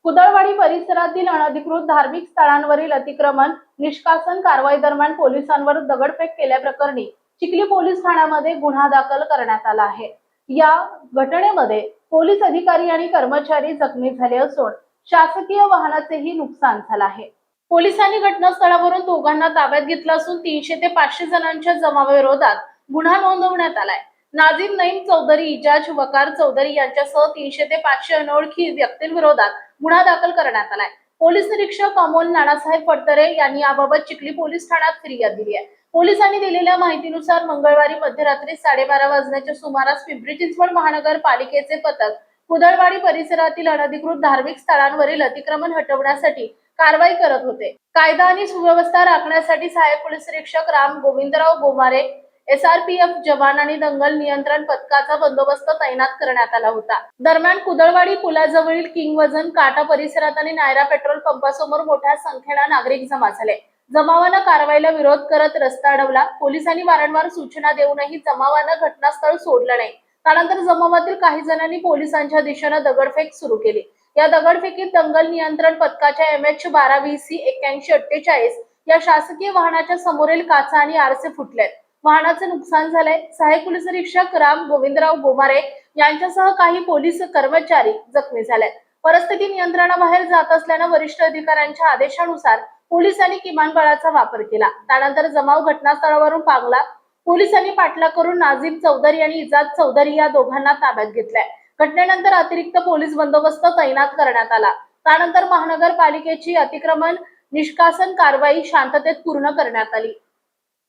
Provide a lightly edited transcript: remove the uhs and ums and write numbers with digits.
कुदळवाडी परिसरातील अनधिकृत धार्मिक स्थळांवरील अतिक्रमण निष्कासन कारवाई दरम्यान पोलिसांवर दगडफेक केल्याप्रकरणी चिखली पोलीस ठाण्यामध्ये गुन्हा दाखल करण्यात आला आहे। या घटनेमध्ये पोलीस अधिकारी आणि कर्मचारी जखमी झाले असून शासकीय वाहनाचेही नुकसान झाले आहे। पोलिसांनी घटनास्थळावरून दोघांना ताब्यात घेतलं असून 300 ते 500 जणांच्या जमावाविरोधात गुन्हा नोंदवण्यात आलाय। नाझीम नईम चौधरी, इजाज वकार चौधरी यांच्यासह 300 ते 500 अनोळखी व्यक्तींविरोधात गुन्हा दाखल करण्यात आलाय। पोलीस निरीक्षक अमोल नानासाहेब फडतरे यांनी याबाबत चिखली पोलीस ठाण्यात फिर्याद दिली आहे। पोलिसांनी दिलेल्या माहितीनुसार मंगळवारी मध्यरात्री 12:30 वाजण्याच्या सुमारास पिंपरी चिंचवड महानगरपालिकेचे पथक कुदळवाडी परिसरातील अनधिकृत धार्मिक स्थळांवरील अतिक्रमण हटवण्यासाठी कारवाई करत होते। कायदा आणि सुव्यवस्था राखण्यासाठी सहाय्यक पोलीस निरीक्षक राम गोविंदराव गोमारे, SRPF जवान आणि दंगल नियंत्रण पथकाचा बंदोबस्त तैनात करण्यात आला होता। दरम्यान कुदळवाडी पुलाजवळील किंग वजन काटा परिसरात आणि नायरा पेट्रोल पंपासमोर मोठ्या संख्येने नागरिक जमा झाले। जमावानं कारवाईला विरोध करत रस्ता अडवला। पोलिसांनी वारंवार सूचना देऊनही जमावानं घटनास्थळ सोडलं नाही। त्यानंतर जमावातील काही जणांनी पोलिसांच्या दिशेने दगडफेक सुरू केली। या दगडफेकीत दंगल नियंत्रण पथकाच्या MH12VC 8148 या शासकीय वाहनाच्या समोरील काचा आणि आरसे फुटलेत। वाहनाचे नुकसान झाले। सहाय्यक पोलीस निरीक्षक राम गोविंदराव गोमारे यांच्यासह काही पोलीस कर्मचारी जखमी झाले। परिस्थिती नियंत्रणाबाहेर जात असल्याने वरिष्ठ अधिकाऱ्यांच्या आदेशानुसार पोलिसांनी किमान बळाचा वापर केला। त्यानंतर जमाव घटनास्थळावरून पांगला। पोलिसांनी पाठलाग करून नाझीम चौधरी आणि इजाज चौधरी या दोघांना ताब्यात घेतलंय। घटनेनंतर अतिरिक्त पोलीस बंदोबस्त तैनात करण्यात आला। त्यानंतर महानगरपालिकेची अतिक्रमण निष्कासन कारवाई शांततेत पूर्ण करण्यात आली।